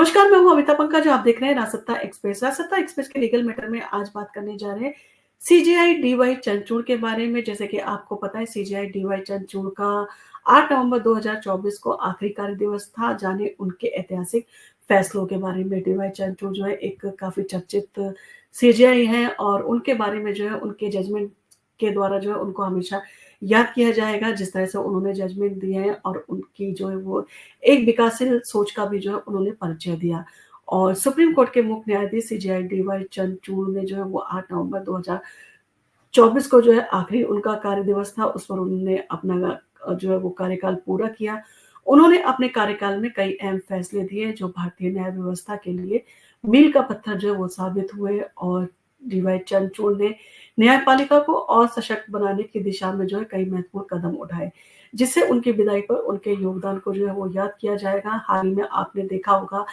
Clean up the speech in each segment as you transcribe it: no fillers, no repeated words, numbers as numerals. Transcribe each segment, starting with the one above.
नमस्कार, मैं हूँ अमिता पंकज, आप देख रहे हैं राजसत्ता एक्सप्रेस। राजसत्ता एक्सप्रेस के लीगल मैटर में आज बात करने जा रहे हैं सीजेआई डीवाई चंद्रचूड़ के बारे में। जैसे कि आपको पता है, सीजेआई डीवाई चंद्रचूड़ का 8 नवंबर 2024 को आखिरी कार्य दिवस था। जाने उनके ऐतिहासिक फैसलों के बारे में। डीवाई चंद्रचूड़ जो है एक काफ़ी चर्चित सीजेआई हैं और उनके बारे में जो है उनके जजमेंट के द्वारा जो है उनको हमेशा याद किया जाएगा, जिस तरह से उन्होंने जजमेंट दिए हैं और उनकी जो है वो एक विकासशील सोच का भी जो है उन्होंने परिचय दिया। और सुप्रीम कोर्ट के मुख्य न्यायाधीश सीजेआई डीवाई चंद्रचूड़ ने जो है वो 8 नवंबर 2024 को जो है आखिरी उनका कार्य दिवस था, उस पर उन्होंने अपना जो है वो कार्यकाल पूरा किया। उन्होंने अपने कार्यकाल में कई अहम फैसले दिए जो भारतीय न्याय व्यवस्था के लिए मील का पत्थर जो है वो साबित हुए। और डीवाई चंद्रचूड़ ने न्यायपालिका को और सशक्त बनाने की दिशा में जो है कई महत्वपूर्ण कदम उठाए, जिससे उनकी विदाई पर उनके योगदान को जो है वो याद किया जाएगा। हाल ही में आपने देखा होगा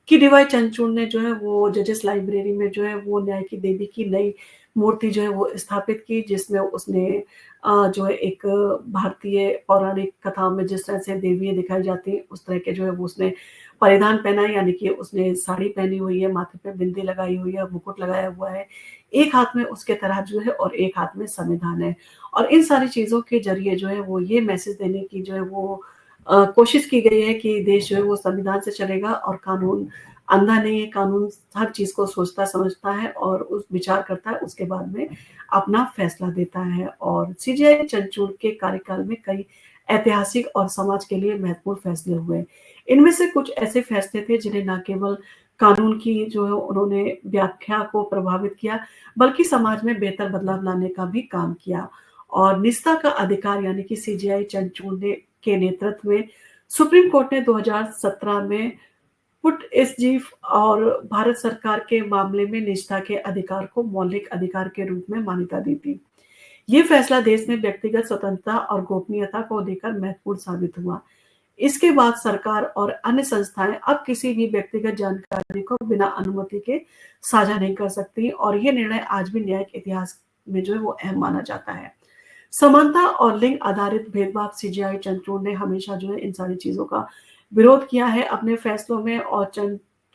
कि डीवाई चंद्रचूड़ ने जो है वो जजेस लाइब्रेरी में जो है वो न्याय की देवी की नई मूर्ति जो है वो स्थापित की, जिसमें उसने जो है एक भारतीय पौराणिक कथाओं में जिस तरह से देवियाँ दिखाई जाती हैं, उस तरह के जो है वो उसने परिधान पहना है। यानी कि उसने साड़ी पहनी हुई है, माथे पे बिंदी लगाई हुई है, मुकुट लगाया हुआ है, एक हाथ में उसके तराजू है और एक हाथ में संविधान है। और इन सारी चीज़ों के ज़रिए जो है वो ये मैसेज देने की जो है वो कोशिश की गई है कि देश जो है वो संविधान से चलेगा और कानून अंधा नहीं है। कानून हर चीज़ को सोचता समझता है और उस विचार करता है, उसके बाद में अपना फैसला देता है। और सीजेआई चंद्रचूड़ के कार्यकाल में कई ऐतिहासिक और समाज के लिए महत्वपूर्ण फैसले हुए। इनमें से कुछ ऐसे फैसले थे जिन्हें न केवल कानून की जो है उन्होंने व्याख्या को प्रभावित किया, बल्कि समाज में बेहतर बदलाव लाने का भी काम किया। और निजता का अधिकार यानी कि सीजेआई चंद्रचूड़ ने के नेतृत्व में सुप्रीम कोर्ट ने 2017 में पुट एसजीफ और भारत सरकार के मामले में निजता के अधिकार को मौलिक अधिकार के रूप में मान्यता दी थी। ये फैसला देश में व्यक्तिगत स्वतंत्रता और गोपनीयता को लेकर महत्वपूर्ण साबित हुआ। इसके बाद सरकार और अन्य संस्थाएं अब किसी भी व्यक्तिगत जानकारी को बिना अनुमति के साझा नहीं कर सकती और ये निर्णय आज भी न्यायिक इतिहास में जो है वो अहम माना जाता है। समानता और लिंग आधारित भेदभाव सीजेआई चंद्रचूड़ ने हमेशा जो है इन सारी चीजों का विरोध किया है अपने फैसलों में। और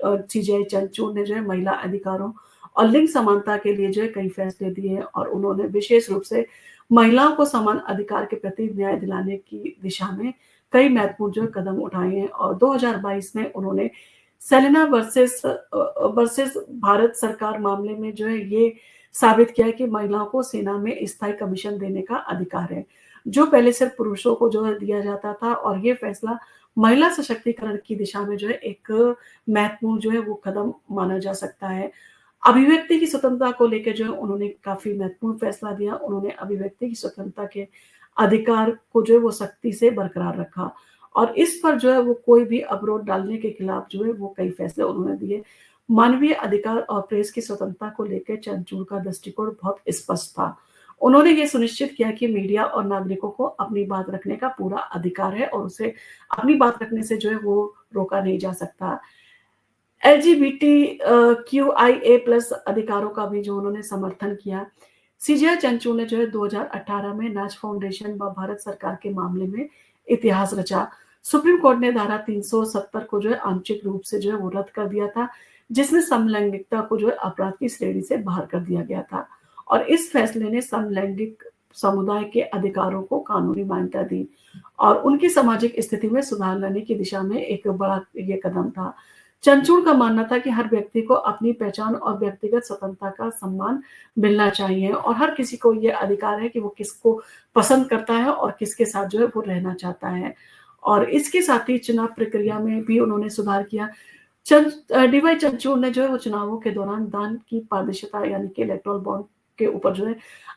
सीजेआई चंद्रचूड़ ने जो है महिला अधिकारों और लिंग समानता के लिए जो है कई फैसले दिए हैं और उन्होंने विशेष रूप से महिलाओं को समान अधिकार के प्रति न्याय दिलाने की दिशा में कई महत्वपूर्ण जो है कदम उठाए हैं। और 2022 में उन्होंने सेलेना वर्सेस भारत सरकार मामले में जो है ये साबित किया है कि महिलाओं को सेना में स्थायी कमीशन देने का अधिकार है, जो पहले सिर्फ पुरुषों को जो है दिया जाता था। और ये फैसला महिला सशक्तिकरण की दिशा में जो है एक महत्वपूर्ण जो है वो कदम माना जा सकता है। अभिव्यक्ति की स्वतंत्रता को लेकर जो है उन्होंने काफ़ी महत्वपूर्ण फैसला दिया। उन्होंने अभिव्यक्ति की स्वतंत्रता के अधिकार को जो है वो सख्ती से बरकरार रखा और इस पर जो है वो कोई भी अवरोध डालने के खिलाफ जो है वो कई फैसले उन्होंने दिए। मानवीय अधिकार और प्रेस की स्वतंत्रता को लेकर चंद्रचूड़ का दृष्टिकोण बहुत स्पष्ट था। उन्होंने ये सुनिश्चित किया कि मीडिया और नागरिकों को अपनी बात रखने का पूरा अधिकार है और उसे अपनी बात रखने से जो है वो रोका नहीं जा सकता। एलजीबीटी क्यूआईए प्लस अधिकारों का भी जो उन्होंने समर्थन किया। सीजेआई चंद्रचूड़ ने जो है 2018 में नाच फाउंडेशन व भारत सरकार के मामले में इतिहास रचा। सुप्रीम कोर्ट ने धारा 370 को जो है आंशिक रूप से जो है वो रद्द कर दिया था, जिसमें समलैंगिकता को जो है अपराध की श्रेणी से बाहर कर दिया गया था। और इस फैसले ने समलैंगिक समुदाय के अधिकारों को कानूनी मान्यता दी और उनकी सामाजिक स्थिति में सुधार लाने की दिशा में एक बड़ा ये कदम था। चंद्रचूड़ का मानना था कि हर व्यक्ति को अपनी पहचान और व्यक्तिगत स्वतंत्रता का सम्मान मिलना चाहिए और हर किसी को ये अधिकार है कि वो किसको पसंद करता है और किसके साथ जो है वो रहना चाहता है। और इसके साथ ही चुनाव प्रक्रिया में भी उन्होंने सुधार किया। डीवाई चंद्रचूड़ ने जो है वो चुनावों के दौरान दान की पारदर्शिता यानी कि इलेक्टोरल बॉन्ड के ऊपर जो है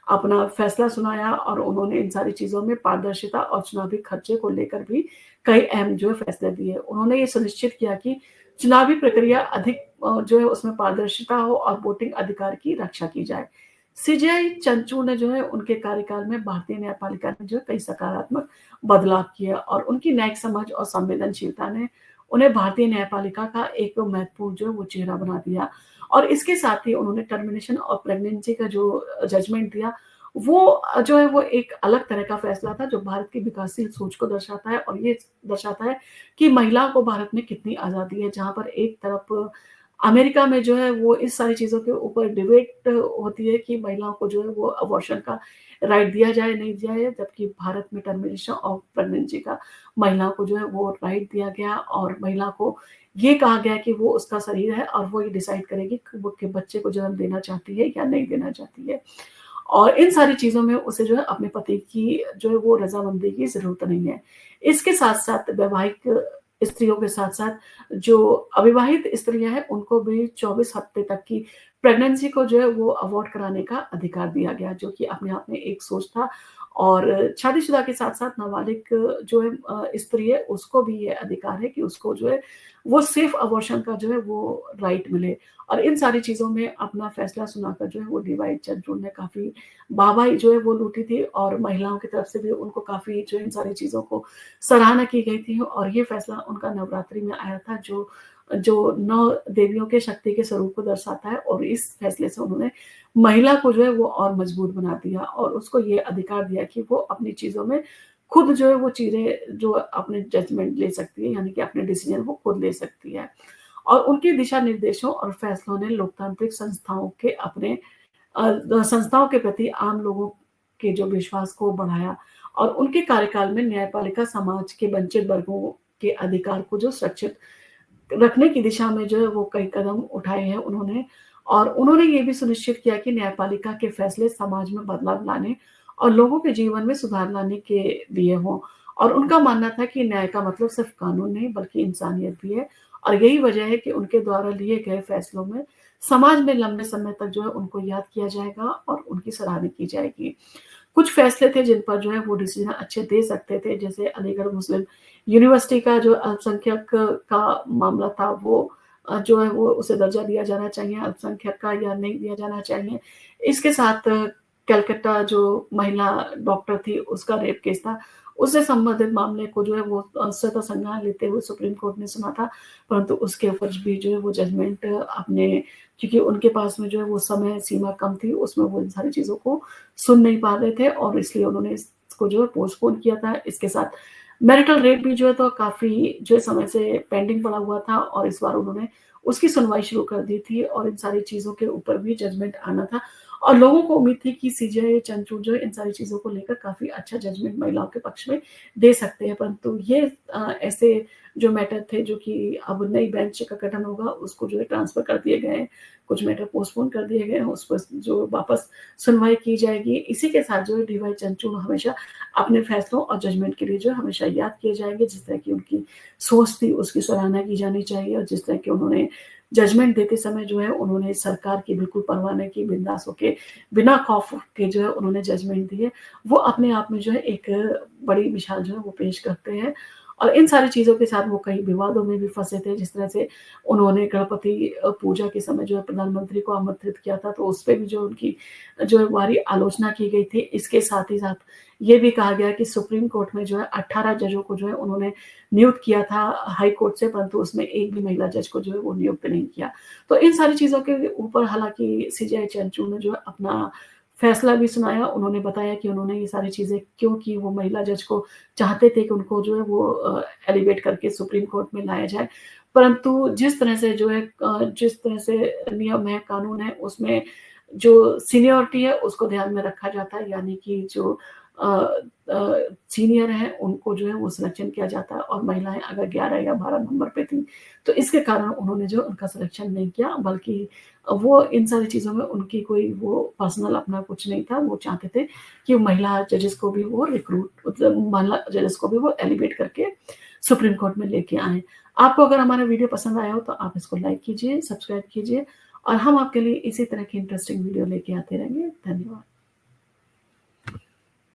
अपना फैसला सुनाया और उन्होंने इन सारी चीज़ों में पारदर्शिता और चुनावी खर्चे को लेकर भी कई अहम जो है फैसले दिए। उन्होंने ये सुनिश्चित किया कि चुनावी प्रक्रिया अधिक जो है उसमें पारदर्शिता हो और वोटिंग अधिकार की रक्षा की जाए। सीजेआई चंद्रचूड़ ने जो है उनके कार्यकाल में भारतीय न्यायपालिका ने जो है कई सकारात्मक बदलाव किए और उनकी न्यायिक समझ और संवेदनशीलता ने उन्हें भारतीय न्यायपालिका का एक महत्वपूर्ण जो है वो चेहरा बना दिया। और इसके साथ ही उन्होंने टर्मिनेशन और प्रेगनेंसी का जो जजमेंट दिया वो जो है वो एक अलग तरह का फैसला था जो भारत की विकासशील सोच को दर्शाता है और ये दर्शाता है कि महिलाओं को भारत में कितनी आज़ादी है। जहाँ पर एक तरफ अमेरिका में जो है वो इस सारी चीज़ों के ऊपर डिबेट होती है कि महिलाओं को जो है वो अबॉर्शन का राइट दिया जाए, नहीं दिया जाए, जबकि भारत में टर्मिनेशन ऑफ प्रेगनेंसी का महिलाओं को जो है वो राइट दिया गया और महिला को ये कहा गया कि वो उसका शरीर है और वो ये डिसाइड करेगी कि वो के बच्चे को जन्म देना चाहती है या नहीं देना चाहती है। और इन सारी चीज़ों में उसे जो है अपने पति की जो है वो रज़ामंदी की ज़रूरत नहीं है। इसके साथ-साथ वैवाहिक स्त्रियों के साथ-साथ जो अविवाहित स्त्रियाँ हैं, उनको भी 24 हफ्ते तक की प्रेगनेंसी को जो है वो अबॉर्ट कराने का अधिकार दिया गया, जो कि अपने आप में एक सोच था। और शादीशुदा के साथ-साथ नाबालिग जो है स्त्री है, उसको भी ये अधिकार है कि उसको जो है वो सेफ अबॉर्शन का जो है वो राइट मिले। और इन सारी चीज़ों में अपना फैसला सुनाकर जो है वो डी.वाई. चंद्रचूड़ ने काफ़ी वाहवाही जो है वो लूटी थी और महिलाओं की तरफ से भी उनको काफ़ी जो इन सारी चीज़ों को सराहना की गई थी और ये फैसला उनका नवरात्रि में आया था जो जो 9 देवियों के शक्ति के स्वरूप को दर्शाता है और इस फैसले से उन्होंने महिला को जो है वो और मजबूत बना दिया और उसको ये अधिकार दिया कि वो अपनी चीज़ों में खुद जो है वो चीज़ें जो अपने जजमेंट ले सकती है, यानी कि अपने डिसीज़न वो खुद ले सकती है। और उनके दिशा निर्देशों और फैसलों ने लोकतांत्रिक संस्थाओं के प्रति आम लोगों के जो विश्वास को बढ़ाया और उनके कार्यकाल में न्यायपालिका समाज के वंचित वर्गों के अधिकार को जो सुरक्षित रखने की दिशा में जो है वो कई कदम उठाए हैं उन्होंने। और उन्होंने ये भी सुनिश्चित किया कि न्यायपालिका के फैसले समाज में बदलाव लाने और लोगों के जीवन में सुधार लाने के लिए हों। और उनका मानना था कि न्याय का मतलब सिर्फ कानून नहीं बल्कि इंसानियत भी है और यही वजह है कि उनके द्वारा लिए गए फैसलों में समाज में लंबे समय तक जो है उनको याद किया जाएगा और उनकी सराहना की जाएगी। कुछ फैसले थे जिन पर जो है वो डिसीजन अच्छे दे सकते थे, जैसे अलीगढ़ मुस्लिम यूनिवर्सिटी का जो अल्पसंख्यक का मामला था वो जो है वो उसे दर्जा दिया जाना चाहिए अल्पसंख्यक का या नहीं दिया जाना चाहिए। इसके साथ कलकत्ता जो महिला डॉक्टर थी उसका रेप केस था, उससे संबंधित मामले को जो है वो स्वतः संज्ञान लेते हुए सुप्रीम कोर्ट ने सुना था, परंतु उसके ऊपर भी जो है वो जजमेंट अपने क्योंकि उनके पास में जो है वो समय सीमा कम थी, उसमें वो इन सारी चीज़ों को सुन नहीं पा रहे थे और इसलिए उन्होंने इसको जो है पोस्टपोन किया था। इसके साथ मैरिटल रेप भी जो है तो काफ़ी जो है समय से पेंडिंग पड़ा हुआ था और इस बार उन्होंने उसकी सुनवाई शुरू कर दी थी और इन सारी चीज़ों के ऊपर भी जजमेंट आना था और लोगों को उम्मीद थी कि सीजेआई चंद्रचूड़ जो है इन सारी चीज़ों को लेकर काफ़ी अच्छा जजमेंट महिलाओं के पक्ष में दे सकते हैं, परंतु ये ऐसे जो मैटर थे जो कि अब नई बेंच का गठन होगा उसको जो है ट्रांसफ़र कर दिए गए हैं, कुछ मैटर पोस्टपोन कर दिए गए हैं, उस पर जो वापस सुनवाई की जाएगी। इसी के साथ जो है डी.वाई. चंद्रचूड़ हमेशा अपने फैसलों और जजमेंट के लिए जो है हमेशा याद किए जाएँगे, जिस तरह की उनकी सोच थी उसकी सराहना की जानी चाहिए और जिस तरह की उन्होंने जजमेंट देते समय जो है उन्होंने सरकार की बिल्कुल परवाह नहीं की, बिंदास होके बिना खौफ के जो है उन्होंने जजमेंट दिए। वो अपने आप में जो है एक बड़ी मिसाल जो है वो पेश करते हैं और इन सारी चीज़ों के साथ वो कई विवादों में भी फँसे थे, जिस तरह से उन्होंने गणपति पूजा के समय जो है प्रधानमंत्री को आमंत्रित किया था, तो उस पे भी जो उनकी जो है भारी आलोचना की गई थी। इसके साथ ही साथ ये भी कहा गया कि सुप्रीम कोर्ट में जो है 18 जजों को जो है उन्होंने नियुक्त किया था हाई कोर्ट से, परंतु उसमें एक भी महिला जज को जो है वो नियुक्त नहीं किया। तो इन सारी चीज़ों के ऊपर हालाँकि सीजेआई चंद्रचूड़ ने जो है अपना फैसला भी सुनाया। उन्होंने बताया कि उन्होंने ये सारी चीज़ें क्यों की, वो महिला जज को चाहते थे कि उनको जो है वो एलिवेट करके सुप्रीम कोर्ट में लाया जाए। परंतु जिस तरह से जो है जिस तरह से नियम है, कानून है, उसमें जो सीनियॉरिटी है उसको ध्यान में रखा जाता है, यानी कि जो सीनियर हैं उनको जो है वो सिलेक्शन किया जाता है और महिलाएँ अगर 11 या 12 नंबर पे थीं, तो इसके कारण उन्होंने जो उनका सिलेक्शन नहीं किया, बल्कि वो इन सारी चीज़ों में उनकी कोई वो पर्सनल अपना कुछ नहीं था। वो चाहते थे कि महिला जजेस को भी वो रिक्रूट मतलब महिला जजेस को भी वो एलिवेट करके सुप्रीम कोर्ट में लेके आएँ। आपको अगर हमारा वीडियो पसंद आया हो तो आप इसको लाइक कीजिए, सब्सक्राइब कीजिए और हम आपके लिए इसी तरह की इंटरेस्टिंग वीडियो लेके आते रहेंगे। धन्यवाद।